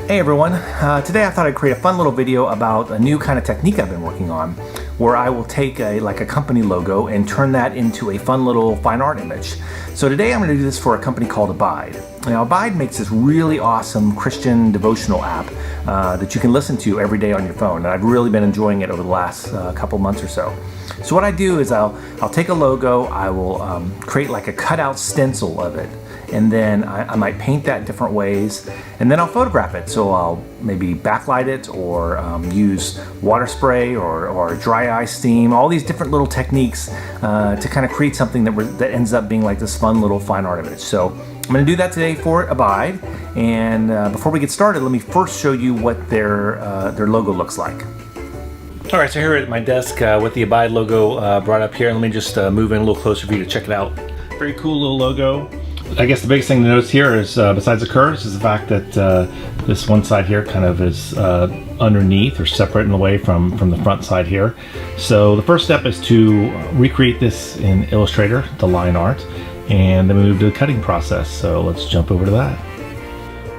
Hey everyone, today I thought I'd create a fun little video about a new kind of technique I've been working on where I will take a company logo and turn that into a fun little fine art image. So today I'm going to do this for a company called Abide. Now Abide makes this really awesome Christian devotional app that you can listen to every day on your phone, and I've really been enjoying it over the last couple months or so. So what I do is I'll take a logo, I will create like a cutout stencil of it, and then I might paint that different ways, and then I'll photograph it. So I'll maybe backlight it or use water spray or dry ice steam, all these different little techniques to kind of create something that ends up being like this fun little fine art image. So I'm going to do that today for Abide, and before we get started, let me first show you what their logo looks like. All right, so here at my desk with the Abide logo brought up here, let me just move in a little closer for you to check it out. Very cool little logo. I guess the biggest thing to notice here is, besides the curves, is the fact that this one side here kind of is underneath or separating away from the front side here. So the first step is to recreate this in Illustrator, the line art, and then we move to the cutting process. So let's jump over to that.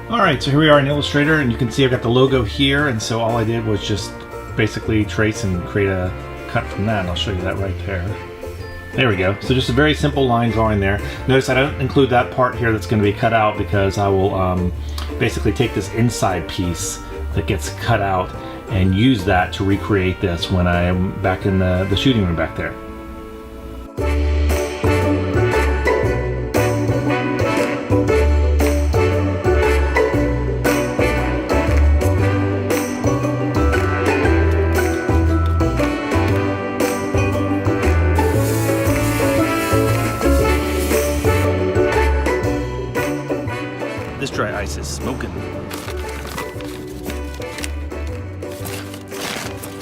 All right, so here we are in Illustrator, and you can see I've got the logo here, and so all I did was just basically trace and create a cut from that, and I'll show you that right there. There we go. So just a very simple line drawing there. Notice I don't include that part here that's going to be cut out because I will basically take this inside piece that gets cut out and use that to recreate this when I am back in the shooting room back there. This dry ice is smoking.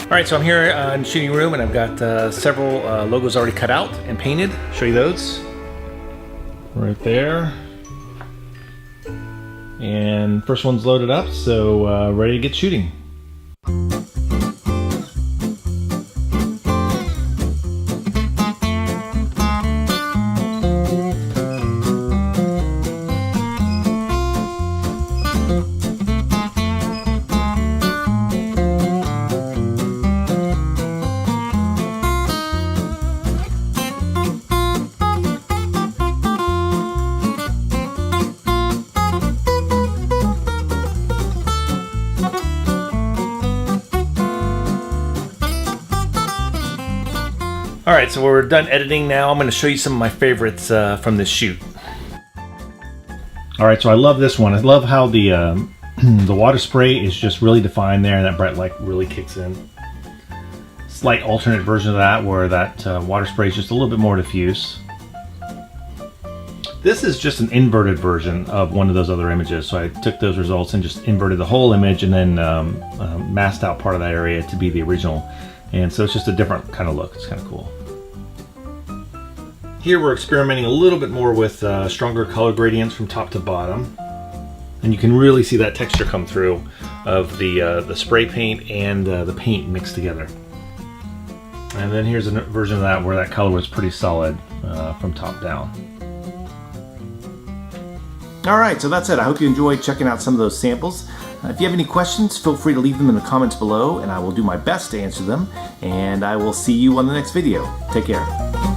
All right, so I'm here in the shooting room, and I've got several logos already cut out and painted. Show you those right there. And first one's loaded up, so ready to get shooting. All right, so we're done editing now. I'm going to show you some of my favorites from this shoot. All right, so I love this one. I love how the the water spray is just really defined there, and that bright light really kicks in. Slight alternate version of that where that water spray is just a little bit more diffuse. This is just an inverted version of one of those other images. So I took those results and just inverted the whole image and then masked out part of that area to be the original. And so it's just a different kind of look. It's kind of cool. Here we're experimenting a little bit more with stronger color gradients from top to bottom. And you can really see that texture come through of the spray paint and the paint mixed together. And then here's a version of that where that color was pretty solid from top down. All right, so that's it. I hope you enjoyed checking out some of those samples. If you have any questions, feel free to leave them in the comments below, and I will do my best to answer them. And I will see you on the next video. Take care.